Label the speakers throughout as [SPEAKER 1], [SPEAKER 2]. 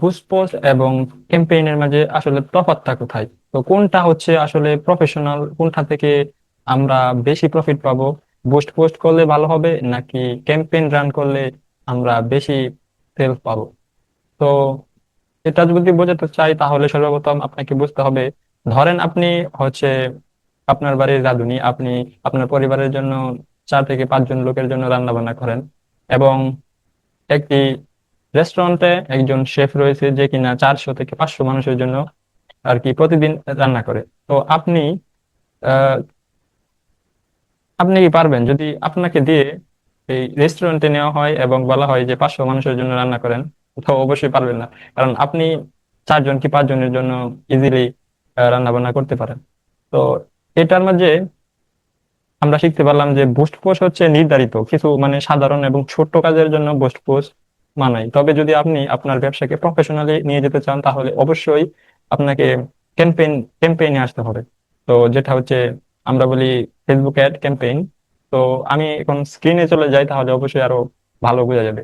[SPEAKER 1] Boost post এবং ক্যাম্পেইনের মাঝে আসলে তফাৎটা কোথায়? তো কোনটা হচ্ছে আসলে প্রফেশনাল, কোনটা থেকে আমরা বেশি প্রফিট পাবো? বুস্ট পোস্ট করলে ভালো হবে নাকি ক্যাম্পেইন রান করলে আমরা বেশি সেলস পাবো? তো এটা যদি বোঝাতে চাই তাহলে সর্বপ্রথম আপনাকে বুঝতে হবে, ধরেন আপনি হচ্ছে আপনার বাড়ির রাঁধুনি, আপনি আপনার পরিবারের জন্য 4 থেকে 5 জন লোকের জন্য রান্না বান্না করেন, এবং একটি রেস্টুরেন্টে একজন শেফ রয়েছে যে কিনা 400 থেকে 500 মানুষের জন্য আর কি প্রতিদিন রান্না করে। তো আহ আপনি কি পারবেন যদি আপনাকে দিয়ে এই রেস্টুরেন্টে নেওয়া হয় এবং বলা হয় যে 500 মানুষের জন্য রান্না করেন? তো অবশ্যই পারবেন না, কারণ আপনি 4 জন কি 5 জনের জন্য ইজিলি রান্না বান্না করতে পারেন। তো এটার মাঝে আমরা শিখতে পারলাম যে বুস্ট পোস্ট হচ্ছে নির্ধারিত কিছু, মানে সাধারণ এবং ছোট্ট কাজের জন্য বুস্ট পোস্ট মানাই। তবে যদি আপনি আপনার ব্যবসাকে প্রফেশনালি নিয়ে যেতে চান তাহলে অবশ্যই আপনাকে ক্যাম্পেইন ক্যাম্পেইনে আসতে হবে। তো যেটা হচ্ছে আমরা বলি ফেসবুক অ্যাড ক্যাম্পেইন। তো আমি এখন স্ক্রিনে চলে যাই, তাহলে অবশ্যই আরো ভালো বোঝা যাবে।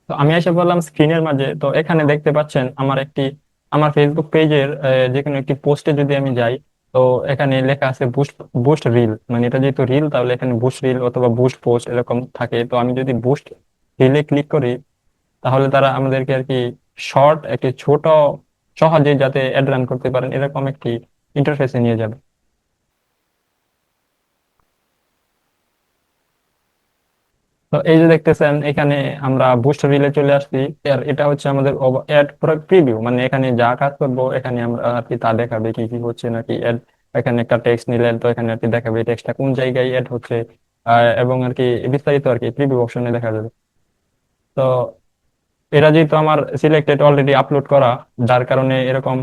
[SPEAKER 1] তো আমি এসে বললাম স্ক্রিনের মাঝে। তো এখানে দেখতে পাচ্ছেন আমার ফেসবুক পেজের যে কোনো একটি পোস্টে যদি আমি যাই, তো এখানে লেখা আছে বুস্ট বুস্ট রিল, মানে এটা যেহেতু রিল তাহলে এখানে বুস্ট রিল অথবা বুস্ট পোস্ট এরকম থাকে। তো আমি যদি বুস্ট রিলে ক্লিক করি তাহলে তারা আমাদেরকে আর কি শর্ট একটি ছোট, সহজে যাতে অ্যাড রান করতে পারেন এরকম একটি ইন্টারফেসে নিয়ে যাবে। তো এই যে দেখতেছেন এখানে আমরা বুস্ট রিলে চলে আসছি। আর এটা হচ্ছে আমাদের অ্যাড প্রিভিউ, মানে এখানে যা কাজ করবো এখানে আমরা আর কি তা দেখাবে কি কি হচ্ছে নাকি অ্যাড। এখানে একটা টেক্সট নিলেন, তো এখানে আর কি দেখাবে টেক্সটটা কোন জায়গায় অ্যাড হচ্ছে, এবং আর কি বিস্তারিত আর কি প্রিভিউ অপশনে দেখা যাবে। তো এটা যেহেতু আমার সিলেক্টেড অলরেডি আপলোড করা, যার কারণে এরকম।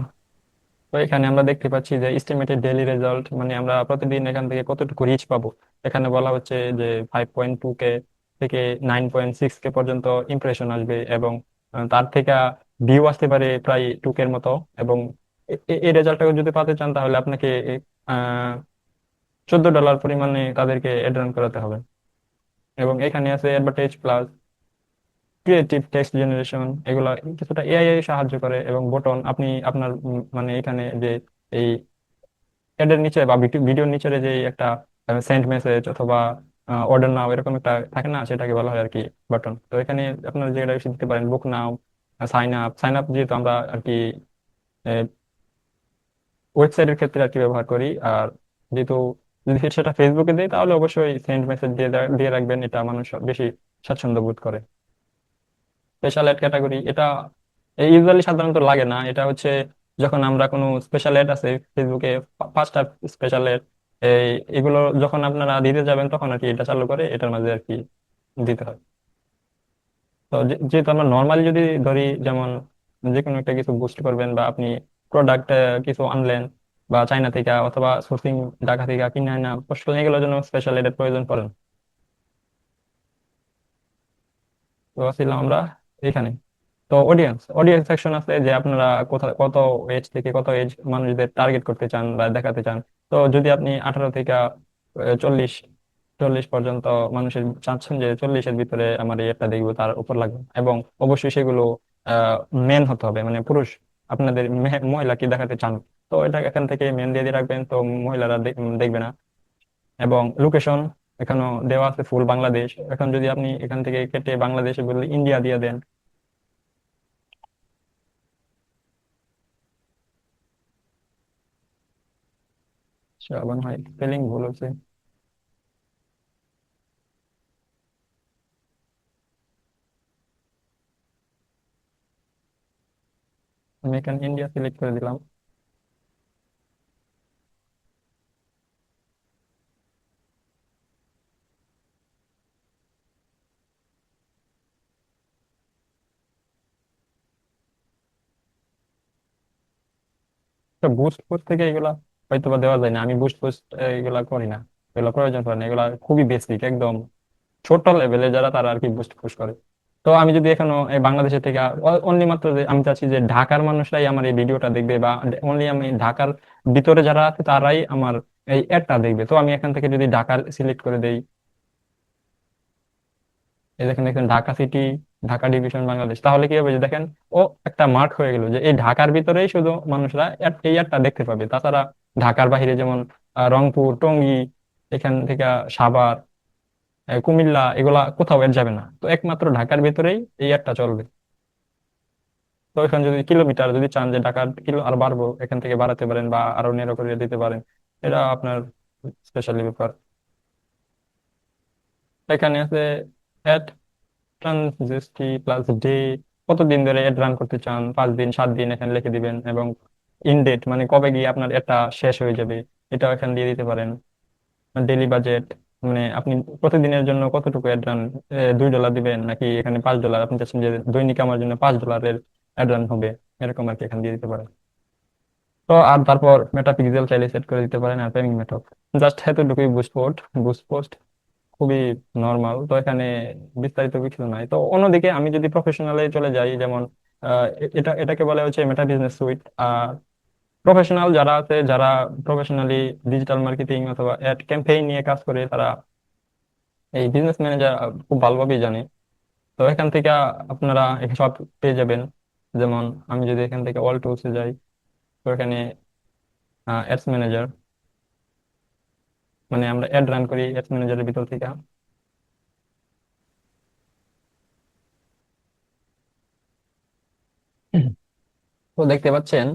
[SPEAKER 1] তো এখানে আমরা দেখতে পাচ্ছি যে এস্টিমেটেড ডেইলি রেজাল্ট, মানে আমরা প্রতিদিন এখান থেকে কতটুকু রিচ পাবো। এখানে বলা হচ্ছে যে 5.2K থেকে 9.6K পর্যন্ত ইমপ্রেশন আসবে, এবং তার থেকে ভিউ আসতে পারে প্রায় 2K মতো। এবং এই রেজাল্টটাকে যদি পেতে চান তাহলে আপনাকে আহ $14 পরিমাণে তাদেরকে অ্যাড রান করাতে হবে। এবং এখানে আছে advertise plus, creative text generation, এগুলা কিছুটা এআই সাহায্য করে। এবং বটন আপনি আপনার মানে এখানে যে এই এর নিচে বা ভিডিওর নিচে যে একটা সেন্ড মেসেজ অথবা অর্ডার নাও এরকম একটা থাকে না, সেটাকে বলা হয় আর কি বাটন। তো এখানে আপনারা যেটা বেশি দিতে পারেন বুক নাও, সাইন আপ যেহেতু আমরা আর কি ওয়েবসাইটের ক্ষেত্রে আর কি ব্যবহার করি। আর যেহেতু যদি সেটা ফেসবুকে দেয় তাহলে অবশ্যই সেন্ড মেসেজ দিয়ে রাখবেন, এটা মানুষ বেশি স্বাচ্ছন্দ্য বোধ করে। স্পেশাল এড ক্যাটাগরি এটা ইউজুয়ালি সাধারণত লাগে না, এটা হচ্ছে যখন আমরা কোনো স্পেশাল এড আছে ফেসবুকে, 5টা স্পেশাল এড, এই এগুলো যখন আপনারা দিতে যাবেন তখন আর কি এটা চালু করে এটার মাঝে আর কি দিতে হয়। তো যেহেতু আমরা নর্মালি যদি ধরি, যেমন যে কোনো একটা কিছু বুস্ট করবেন বা আপনি প্রোডাক্ট কিছু আনলেন বা চাইনা থেকে অথবা সোর্সিং ঢাকা থেকে কিনে আনা কষ্ট নিয়ে গেলের জন্য স্পেশাল এডের প্রয়োজন পড়ে না। তো ছিলাম আমরা এখানে। তো অডিয়েন্স অডিয়েন্স সেকশন আছে যে আপনারা কোথায় কত এজ থেকে কত এজ মানুষদের টার্গেট করতে চান বা দেখাতে চান। তো যদি আপনি 18 থেকে 40 চল্লিশ পর্যন্ত মানুষের চাচ্ছেন যে 40-এর ভিতরে আমার এই একটা দেখবো, তার উপর লাগবে। এবং অবশ্যই সেগুলো মেন হতে হবে, মানে পুরুষ। আপনাদের মহিলা কি দেখাতে চান, তো এটা এখান থেকে মেন দিয়ে রাখবেন, তো মহিলারা দেখবে না। এবং লোকেশন এখানে দেওয়া আছে ফুল বাংলাদেশ। এখন যদি আপনি এখান থেকে কেটে বাংলাদেশে বলে ইন্ডিয়া দিয়ে দেন, শ্রাবণ হয় স্পেলিং ভুল হচ্ছে। আমি এখানে ইন্ডিয়া সিলেক্ট করে দিলাম। তো বুস্ট পোস্ট থেকে এগুলা হয়তো বা দেওয়া যায় না, আমি বুস্ট পোস্ট এগুলা করি না, এগুলা প্রয়োজন পড়ে না, এগুলা খুবই বেসিক একদম ছোট লেভেলে যারা তারা আর কি বুস্ট পোস্ট করে। তো আমি যদি এখনো এই বাংলাদেশের থেকে অনলি মাত্র যে আমি চাচ্ছি যে ঢাকার মানুষরাই আমার এই ভিডিওটা দেখবে, বা অনলি আমি ঢাকার ভিতরে যারা আছে তারাই আমার এই অ্যাডটা দেখবে, তো আমি এখান থেকে যদি ঢাকার সিলেক্ট করে দেই, এই দেখেন দেখেন ঢাকা সিটি, ঢাকা ডিভিশন বাংলাদেশ, তাহলে কি হবে যে দেখেন ও একটা মার্ক হয়ে গেল যে এই ঢাকার ভিতরেই শুধু মানুষরা এই অ্যাডটা দেখতে পাবে। তাছাড়া ঢাকার বাইরে যেমন রংপুর, টঙ্গী, এখান থেকে সাভার, কুমিল্লা, এগুলা কোথাও অ্যাড যাবে না। তো একমাত্র ঢাকার ভিতরেই এই অ্যাডটা চলবে। তো এখানে যদি কিলোমিটার যদি চান যে ঢাকার কিলো আর বাড়বো, এখান থেকে বাড়াতে পারেন বা আরো নেরো করে দিতে পারেন, এটা আপনার স্পেশালি ব্যাপার। এখানে আছে অ্যাড ট্রানজিস্টি প্লাস ডে, কতদিন ধরে অ্যাড রান করতে চান, 5 দিন 7 দিন এখানে লিখে দিবেন, এবং ইন ডেট মানে কবে গিয়ে আপনার এটা শেষ হয়ে যাবে, এটাও এখানে দিয়ে দিতে পারেন। ডেইলি বাজেট মানে আপনি প্রতিদিনের জন্য কতটুকু অ্যাড রান, $2 দিবেন নাকি এখানে $5, আপনি চাচ্ছেন যে দৈনিক আমার জন্য $5 অ্যাড রান হবে, এরকম আর কি এখানে দিয়ে দিতে পারেন। তো আর তারপর মেটা পিক্সেল চাইলে সেট করে দিতে পারেন, আর পেমিং মেথড জাস্ট এতটুকুই। বুস্ট পোস্ট খুবই নর্মাল, তো এখানে বিস্তারিত কিছু নাই। তো অন্যদিকে আমি যদি প্রফেশনালে চলে যাই, যেমন এটাকে বলে হচ্ছে মেটা বিজনেস সুইট। আর প্রফেশনাল যারা আছে, যারা প্রফেশনালি ডিজিটাল মার্কেটিং অথবা অ্যাড ক্যাম্পেইন নিয়ে কাজ করে, তারা এই বিজনেস ম্যানেজার খুব ভালোভাবেই জানে। তো এখান থেকে আপনারা সব পেয়ে যাবেন। যেমন আমি যদি এখান থেকে অল টুলসে যাই, তো এখানে অ্যাডস ম্যানেজার, মানে আমরা অ্যাড রান করি অ্যাডস ম্যানেজারের ভিতর থেকে। তো দেখতে পাচ্ছেন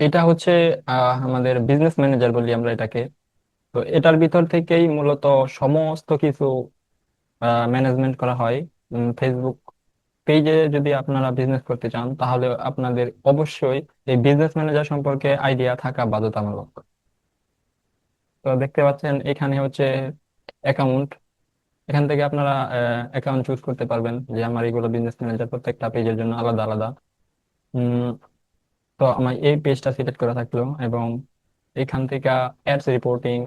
[SPEAKER 1] এটা হচ্ছে আমাদের বিজনেস ম্যানেজার বলি আমরা এটাকে। তো এটার ভিতর থেকেই মূলত সমস্ত কিছু ম্যানেজমেন্ট করা হয়। ফেসবুক পেজে যদি আপনারা বিজনেস করতে চান, তাহলে আপনাদের অবশ্যই এই বিজনেস ম্যানেজার সম্পর্কে আইডিয়া থাকা বাধ্যতামূলক। তো দেখতে পাচ্ছেন এখানে হচ্ছে অ্যাকাউন্ট, এখান থেকে আপনারা অ্যাকাউন্ট চুজ করতে পারবেন যে আমার এগুলো বিজনেস ম্যানেজার প্রত্যেকটা পেজের জন্য আলাদা আলাদা। উম, তো আমার এই পেজটা সিলেক্ট করা থাকলো, এবং এখান থেকে অ্যাডস রিপোর্টিং,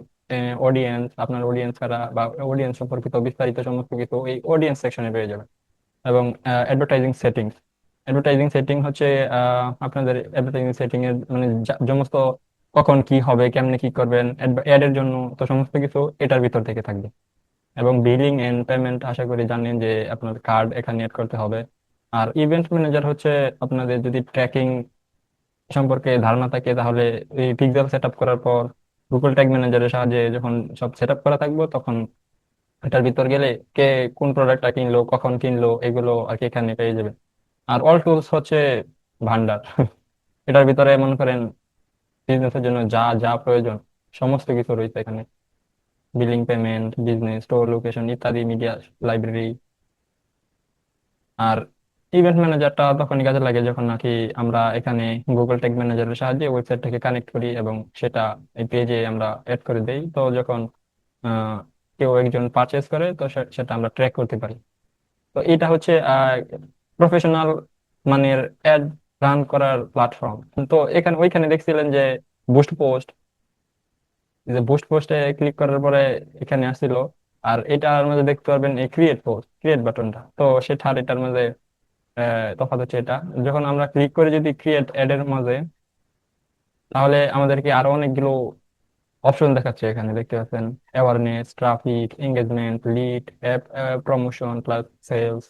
[SPEAKER 1] অডিয়েন্স, আপনার অডিয়েন্স কারা বা অডিয়েন্স সম্পর্কিত বিস্তারিত সমস্ত কিছু এই অডিয়েন্স সেকশনে পেয়ে যাবেন। এবং অ্যাডভার্টাইজিং সেটিংস, অ্যাডভার্টাইজিং সেটিং হচ্ছে আপনাদের অ্যাডভার্টাইজিং সেটিং এর মানে সমস্ত কখন কি হবে, কেমনে কি করবেন অ্যাড এর জন্য, তো সমস্ত কিছু এটার ভিতর থেকে থাকবে। এবং বিলিং এন্ড পেমেন্ট আশা করি জানেন যে আপনার কার্ড এখানে এড করতে হবে। আর ইভেন্ট ম্যানেজার হচ্ছে আপনাদের যদি ট্র্যাকিং সম্পর্কে ধারণা থাকে, তাহলে এই পিক্সেল সেট আপ করার পর গুগল ট্যাগ ম্যানেজারের সাহায্যে যখন সব সেট আপ করা থাকবে, তখন এটার ভিতর গেলে কে কোন প্রোডাক্টটা কিনলো, কখন কিনলো, এগুলো আর কি এখানে পেয়ে যাবে। আর অল টুলস হচ্ছে ভান্ডার এটার ভিতরে মনে করেন বিজনেসের জন্য যা যা প্রয়োজন সমস্ত কিছু রয়েছে এখানে। Billing, payment, business, store location ইত্যাদি, মিডিয়া লাইব্রেরি। আর ইভেন্ট ম্যানেজারটা তখনই কাজে লাগে যখন নাকি আমরা এখানে গুগল ট্যাগ ম্যানেজারের সাহায্যে ওয়েবসাইটটাকে কানেক্ট করি এবং সেটা এই পেজে আমরা অ্যাড করে দেই। তো যখন আহ, কেউ একজন পারচেস করে, তো সেটা আমরা ট্র্যাক করতে পারি। তো এটা হচ্ছে প্রফেশনাল মানের অ্যাড রান করার প্ল্যাটফর্ম। তো এখানে ওইখানে দেখছিলেন যে বুস্ট পোস্ট, যে বুস্ট পোস্টে ক্লিক করার পরে এখানে আসছিল। আর এটার মধ্যে দেখতে পারবেন এই ক্রিয়েট পোস্ট, ক্রিয়েট বাটনটা, তো সেটা আর এটার মধ্যে তফাৎ হচ্ছে এটা, যখন আমরা ক্লিক করে যদি ক্রিয়েট অ্যাড এর মাঝে, তাহলে আমাদেরকে আরো অনেকগুলো অপশন দেখাচ্ছে। এখানে দেখতে পাচ্ছেন awareness, traffic, engagement, lead, app promotion plus sales.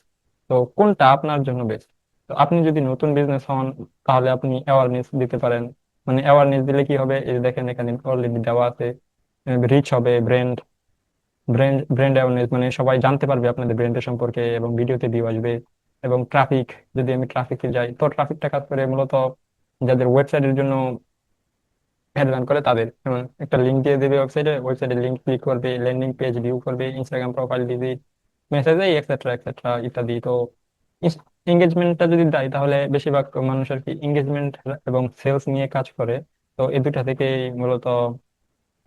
[SPEAKER 1] তো কোনটা আপনার জন্য বেস্ট? তো আপনি যদি নতুন বিজনেস হন, তাহলে আপনি অ্যাওয়ারনেস দিতে পারেন। মানে অ্যাওয়ারনেস দিলে কি হবে, এই যে দেখেন এখানে অলরেডি দেওয়া আছে, রিচ হবে, ব্র্যান্ড ব্র্যান্ড ব্র্যান্ড অ্যাওয়ারনেস মানে সবাই জানতে পারবে আপনাদের ব্র্যান্ডের সম্পর্কে এবং ভিডিওতে ভিউ আসবে। এবং ট্রাফিক, যদি আমি ট্রাফিকে যাই, তো ট্রাফিকটা কাজ করে মূলত যাদের ওয়েবসাইটের জন্য অ্যাড রান করে তাদের, যেমন একটা লিঙ্ক দিয়ে দেবে ওয়েবসাইটে, ওয়েবসাইটের লিঙ্ক ক্লিক করবে, ল্যান্ডিং পেজ ভিউ করবে, Instagram profile visit, message etcetera etcetera ইত্যাদি। তো এঙ্গেজমেন্টটা যদি দেয়, তাহলে বেশিরভাগ মানুষ আর কি এঙ্গেজমেন্ট এবং সেলস নিয়ে কাজ করে। তো এই দুইটা থেকেই মূলত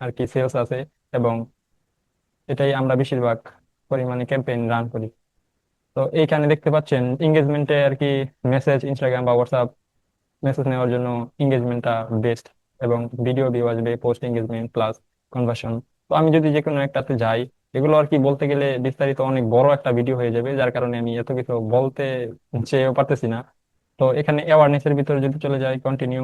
[SPEAKER 1] আর কি সেলস আছে, এবং এটাই আমরা বেশিরভাগ পরিমাণে ক্যাম্পেইন রান করি। তো এইখানে দেখতে পাচ্ছেন এঙ্গেজমেন্টে আর কি মেসেজ, ইনস্টাগ্রাম বা হোয়াটসঅ্যাপ মেসেজ নেওয়ার জন্য এঙ্গেজমেন্টটা বেস্ট, এবং ভিডিও ভিউ আসবে, পোস্ট এঙ্গেজমেন্ট প্লাস কনভার্সন। তো আমি যদি যে কোনো একটাতে যাই, এগুলো আর কি বলতে গেলে বিস্তারিত অনেক বড় একটা ভিডিও হয়ে যাবে, যার কারণে আমি এত কিছু বলতে চেয়েও পারতেছি না। তো এখানে অ্যাওয়ারনেস এর ভিতরে যদি চলে যাই, কন্টিনিউ।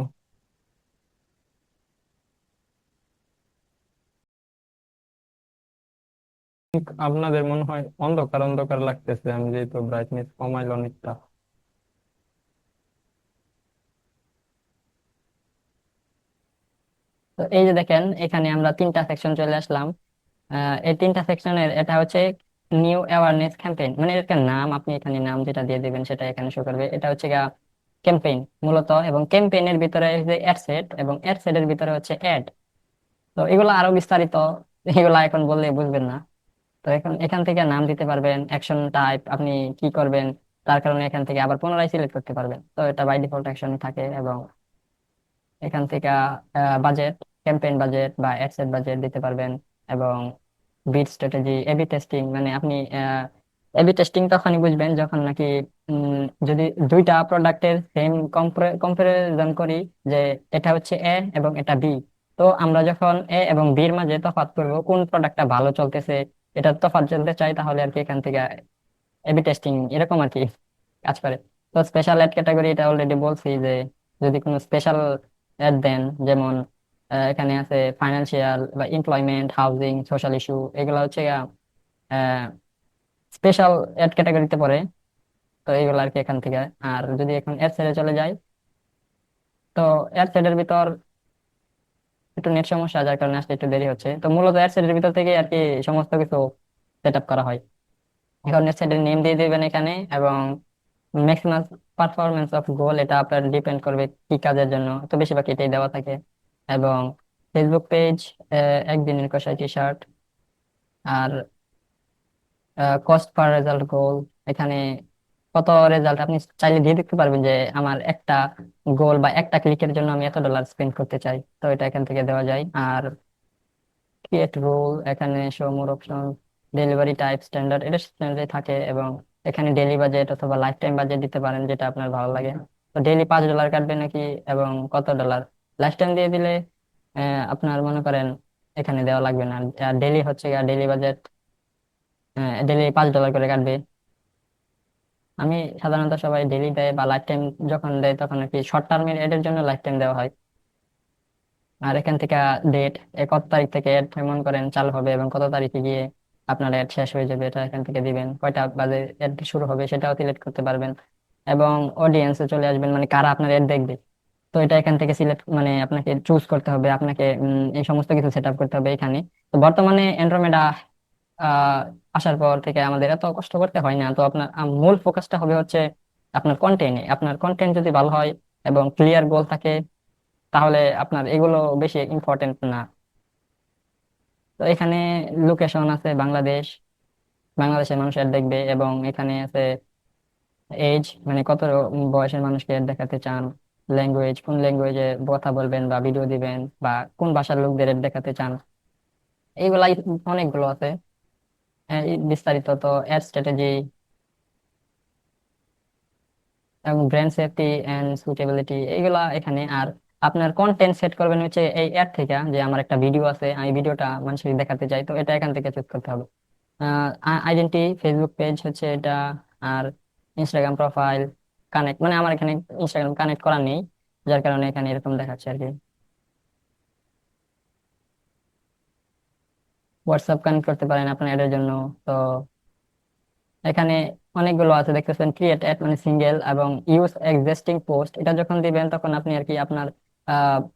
[SPEAKER 1] আপনাদের মনে হয় অন্ধকার অন্ধকার লাগতেছে, আমি যেহেতু ব্রাইটনেস কমাইল অনেকটা।
[SPEAKER 2] তো এই যে দেখেন, এখানে আমরা তিনটা সেকশন চলে আসলাম। এই তিনটা সেকশনের এটা হচ্ছে নিউ অ্যাওয়ারনেস ক্যাম্পেইন, মানে এটার নাম, আপনি এখানে নাম যেটা দিয়ে দিবেন সেটা এখানে শো করবে। এটা হচ্ছে ক্যাম্পেইন মূলত, এবং ক্যাম্পেইনের ভিতরে যে অ্যাড সেট, এবং অ্যাড সেটের ভিতরে হচ্ছে অ্যাড। তো এগুলো আরো বিস্তারিত, এগুলা এখন বললে বুঝবেন না। তো এখন এখান থেকে নাম দিতে পারবেন, অ্যাকশন টাইপ আপনি কি করবেন, তার কারণে এখান থেকে আবার পুনরায় সিলেক্ট করতে পারবেন। তো এটা বাই ডিফল্ট অ্যাকশন থাকে। এবং এখান থেকে বাজেট, ক্যাম্পেইন বাজেট বা অ্যাডসেট বাজেট দিতে পারবেন। এবং বিট স্ট্র্যাটেজি, এবি টেস্টিং, মানে আপনি এবি টেস্টিং তখনই বুঝবেন যখন নাকি উম, যদি দুইটা প্রোডাক্টের সেম কম্পারিজন করি, যে এটা হচ্ছে এ এবং এটা বি। তো আমরা যখন এ এবং বির মাঝে তফাৎ করব, কোন প্রোডাক্টটা ভালো চলতেছে এটা তফাৎ জানতে চাই, তাহলে আর কি এখান থেকে এবি টেস্টিং এরকম আর কি কাজ করে। তো স্পেশাল অ্যাড ক্যাটাগরি এটা অলরেডি বলছি, যে যদি কোনো স্পেশাল অ্যাড দেন, যেমন এখানে আছে ফাইন্যান্সিয়াল বা এমপ্লয়মেন্ট, হাউজিং, সোশ্যাল ইস্যু, এগুলো হচ্ছে স্পেশাল অ্যাড ক্যাটাগরিতে পড়ে। তো এগুলো আর কি এখান থেকে। আর যদি এখন অ্যাড সাইডে চলে যায়, তো অ্যাড সাইডের ভিতর একটু নেট সমস্যা, যার কারণে আসতে একটু দেরি হচ্ছে। তো মূলত অ্যাড সাইডের ভিতর থেকে আর কি সমস্ত কিছু সেট আপ করা হয়। এখন অ্যাড সাইডের নেম দিয়ে দিবেন এখানে, এবং ম্যাক্সিমাম পারফরমেন্স অফ গোল, এটা আপনার ডিপেন্ড করবে কি কাজের জন্য, তো বেশিরভাগ এটাই দেওয়া থাকে। এবং ফেসবুক পেজ, একদিনের কষাই টি শার্ট। আর কস্ট পার রেজাল্ট গোল, এখানে কত রেজাল্ট আপনি চাইলে দিয়ে দেখতে পারবেন, যে আমার একটা গোল বা একটা ক্লিকের জন্য আমি $এত স্পেন্ড করতে চাই, তো এটা এখান থেকে দেওয়া যায়। আর ক্রিয়েট রুল, এখানে শো মোর অপশন, ডেলিভারি টাইপ স্ট্যান্ডার্ড, এটা স্ট্যান্ডার্ডে থাকে। এবং এখানে ডেইলি বাজেট অথবা লাইফ টাইম বাজেট দিতে পারেন, যেটা আপনার ভালো লাগে। তো ডেইলি $5 কাটবে নাকি, এবং কত ডলার। লাইফ টাইম দিয়ে দিলে আপনার মনে করেন এখানে দেওয়া লাগবে না। আর ডেইলি হচ্ছে ডেইলি বাজেট, ডেইলি $5 করে কাটবে। আমি সাধারণত সবাই ডেইলি দেয় বা লাইফ টাইম যখন দেয় তখন আর কি শর্ট টার্মের এডের জন্য লাইফ টাইম দেওয়া হয়। আর এখান থেকে ডেট, কত তারিখ থেকে এড মনে করেন চালু হবে, এবং কত তারিখে গিয়ে আপনার এড শেষ হয়ে যাবে, এটা এখান থেকে দিবেন। কয়টা বাজে এড শুরু হবে সেটাও সিলেক্ট করতে পারবেন। এবং অডিয়েন্সে চলে আসবেন, মানে কারা আপনার এড দেখবে। তো এটা এখান থেকে সিলেক্ট, মানে আপনাকে চুজ করতে হবে, আপনাকে এই সমস্ত কিছু সেট আপ করতে হবে এখানে। তো বর্তমানে অ্যান্ড্রোমেডা আহ আসার পর থেকে আমাদের এত কষ্ট করতে হয় না। তো আপনার মূল ফোকাসটা হবে হচ্ছে আপনার কন্টেন্টে। আপনার কন্টেন্ট যদি ভালো হয় এবং ক্লিয়ার গোল থাকে, তাহলে আপনার এগুলো বেশি ইম্পর্টেন্ট না। তো এখানে লোকেশন আছে বাংলাদেশ, বাংলাদেশের মানুষ এড দেখবে। এবং এখানে আছে এজ, মানে কত বয়সের মানুষকে এড দেখাতে চান। ল্যাঙ্গুয়েজ, কোন ল্যাঙ্গুয়েজে কথা বলবেন বা ভিডিও দিবেন, বা কোন ভাষার লোকদের এড দেখাতে চান, এইগুলাই অনেকগুলো আছে। এই বিস্তারিত তো অ্যাড স্ট্র্যাটেজি এবং ব্র্যান্ড সেফটি এন্ড সুটেবিলিটি, এইগুলা এখানে। আর আপনার কন্টেন্ট সেট করবেন হচ্ছে এই অ্যাড থেকে, যে আমার একটা ভিডিও আছে, আমি ভিডিওটা মানুষকে দেখাতে চাই, তো এটা এখান থেকে চুজ করতে হবে। আইডেন্টি, ফেসবুক পেজ হচ্ছে এটা। আর ইনস্টাগ্রাম প্রোফাইল, কানেক্ট, মানে আমার এখানে ইনস্টাগ্রাম কানেক্ট করা নেই, যার কারণে এখানে এরকম দেখাচ্ছে আর কি। হোয়াটসঅ্যাপ কানেক্ট করতে পারেন আপনার এর জন্য। তো এখানে অনেকগুলো আছে দেখতেছেন। ক্রিয়েট অ্যাড মানে সিঙ্গেল, এবং ইউজ এক্সিস্টিং পোস্ট, এটা যখন দিবেন তখন আপনি আর কি আপনার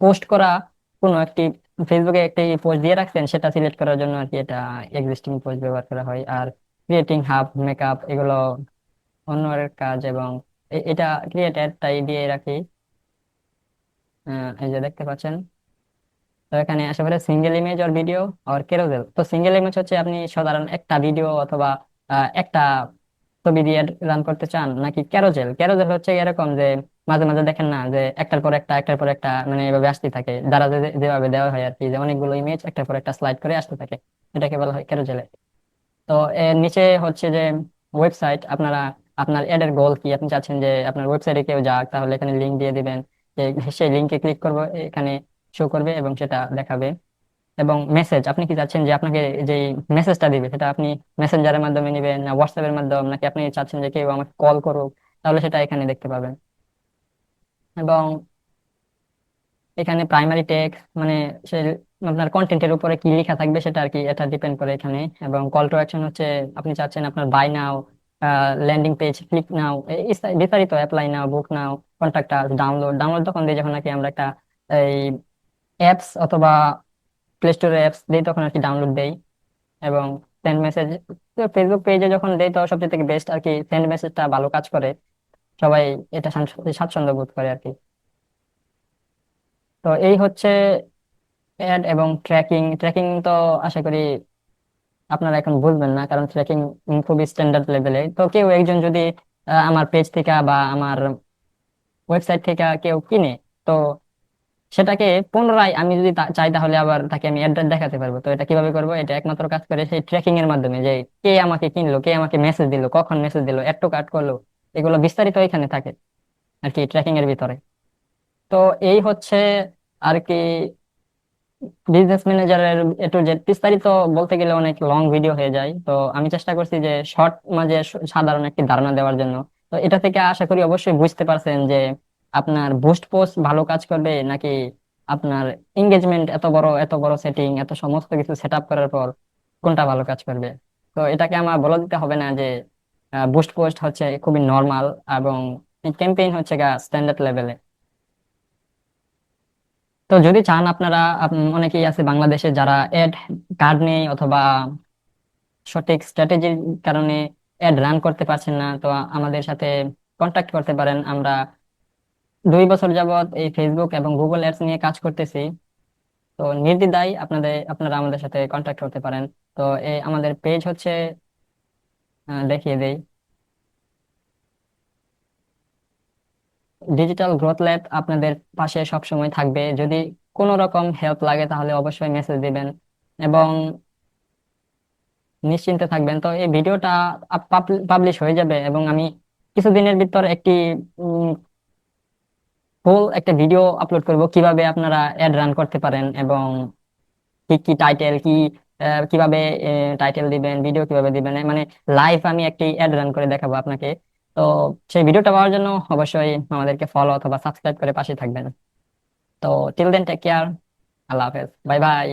[SPEAKER 2] পোস্ট করা কোনো একটি, ফেসবুকে একটি পোস্ট দিয়ে রাখছেন, সেটা সিলেক্ট করার জন্য আর কি এটা এক্সিস্টিং পোস্ট ব্যবহার করা হয়। আর ক্রিয়েটিং হাব, মেকআপ, এগুলো অন্যের কাজ। এবং এটা ক্রিয়েট অ্যাডটাই দিয়ে রাখি। এই যে দেখতে পাচ্ছেন। তো এখানে আসলে সিঙ্গেল ইমেজ আর ভিডিও আর ক্যারোসেল। তো সিঙ্গেল ইমেজ হচ্ছে আপনি সাধারণ একটা ভিডিও অথবা একটা ছবি দিয়ে রান করতে চান, নাকি ক্যারোসেল। ক্যারোসেল হচ্ছে এরকম যে মাঝে মাঝে দেখেন না, যে একটার পর একটা একটার পর একটা, মানে এভাবে আসতে থাকে, দ্বারা যেভাবে দেওয়া হয় আর কি, যে অনেকগুলো ইমেজ একটার পর একটা স্লাইড করে আসতে থাকে, এটাকে বলা হয় ক্যারোসেল। তো এর নিচে হচ্ছে যে ওয়েবসাইট, আপনারা আপনার এড এর গোল কি, আপনি চাচ্ছেন যে আপনার ওয়েবসাইটে কেউ যাক, তাহলে এখানে লিংক দিয়ে দিবেন, যে সেই লিংকে ক্লিক করবো, এখানে শো করবে এবং সেটা দেখাবে। এবং মেসেজ, আপনি কি চাচ্ছেন যে আপনাকে যে মেসেজটা দিবে সেটা আপনি মেসেঞ্জারের মাধ্যমে নেবেন, না হোয়াটসঅ্যাপের মাধ্যমে, নাকি আপনি চাচ্ছেন যে কেউ আমাকে কল করুক, তাহলে সেটা এখানে দেখতে পাবেন। এবং এখানে প্রাইমারি টেক্সট, মানে আপনার কন্টেন্টের উপরে কি লেখা থাকবে সেটা আর কি, এটা ডিপেন্ড করে এখানে। এবং কল টু অ্যাকশন হচ্ছে আপনি চাচ্ছেন আপনার buy now, landing page, click now, বিস্তারিত apply now, book now, contact us, download. Download তখন দিই যখন নাকি আমরা একটা এই অ্যাপস অথবা প্লে স্টোরে অ্যাপস দিই, তখন আর কি ডাউনলোড দেই। এবং সেন্ড মেসেজ, ফেসবুক পেজে যখন দেই তো সবচেয়ে থেকে বেস্ট আর কি সেন্ড মেসেজটা ভালো কাজ করে। সবাই এটা স্বাচ্ছন্দ্য বোধ করে আর কি। তো এই হচ্ছে অ্যাড এবং ট্র্যাকিং। ট্র্যাকিং তো আশা করি আপনারা এখন বুঝবেন না, কারণ ট্র্যাকিং খুবই স্ট্যান্ডার্ড লেভেলে। তো কেউ একজন যদি আমার পেজ থেকে বা আমার ওয়েবসাইট থেকে কেউ কিনে, তো সেটাকে পুনরায় আমি যদি চাই তাহলে আবার তাকে আমি অ্যাড্রেস দেখাতে পারবো। তো এটা কিভাবে করবো? এটা একমাত্র কাজ করে সেই ট্র্যাকিং এর মাধ্যমে, যে কে আমাকে কিনলো, কে আমাকে মেসেজ দিল, কখন মেসেজ দিল, এড টু কার্ট করলো, এগুলো বিস্তারিত এখানে থাকে আর কি ট্র্যাকিং এর ভিতরে। তো এই হচ্ছে আর কি বিজনেস ম্যানেজারের এ টু জেড। বিস্তারিত বলতে গেলে অনেক লং ভিডিও হয়ে যায়, তো আমি চেষ্টা করছি যে শর্ট মাঝে সাধারণ একটি ধারণা দেওয়ার জন্য। তো এটা থেকে আশা করি অবশ্যই বুঝতে পারছেন যে আপনার বুস্ট পোস্ট ভালো কাজ করবে নাকি আপনার এঙ্গেজমেন্ট, এত বড় সেটিং, এত সমস্ত কিছু সেট আপ করার পর কোনটা ভালো কাজ করবে। তো এটাকে আমার বলে দিতে হবে না যে বুস্ট পোস্ট হচ্ছে খুবই নর্মাল এবং ক্যাম্পেইন হচ্ছে গা স্ট্যান্ডার্ড লেভেলে। তো যদি চান আপনারা, অনেকেই আছে বাংলাদেশে যারা এড কার্ড নেই অথবা সঠিক স্ট্র্যাটেজির কারণে এড রান করতে পারছেন না, তো আমাদের সাথে কন্ট্যাক্ট করতে পারেন। আমরা 2 বছর যাবত এই ফেসবুক এবং গুগল অ্যাডস নিয়ে কাজ করতেছি। তো নির্দ্বিধায় আপনারা আমাদের সাথে কন্ট্যাক্ট করতে পারেন। তো এই আমাদের পেজ হচ্ছে, দেখিয়ে দেই, ডিজিটাল গ্রোথ ল্যাব আপনাদের পাশে সব সময় থাকবে। যদি কোনো রকম হেল্প লাগে তাহলে অবশ্যই মেসেজ দিবেন এবং নিশ্চিন্তে থাকবেন। তো এই ভিডিওটা পাবলিশ হয়ে যাবে এবং আমি কিছুদিনের ভিতর একটি ফুল একটা ভিডিও আপলোড করব কিভাবে আপনারা অ্যাড রান করতে পারেন এবং কি কি টাইটেল কি, কিভাবে টাইটেল দিবেন, ভিডিও কিভাবে দিবেন, মানে লাইভ আমি একটি অ্যাড রান করে দেখাবো আপনাকে। তো সেই ভিডিওটা পাওয়ার জন্য অবশ্যই আমাদেরকে ফলো অথবা সাবস্ক্রাইব করে পাশে থাকবেন। তো টিল দেন টেক কেয়ার, আল্লাহ হাফেজ, বাই বাই।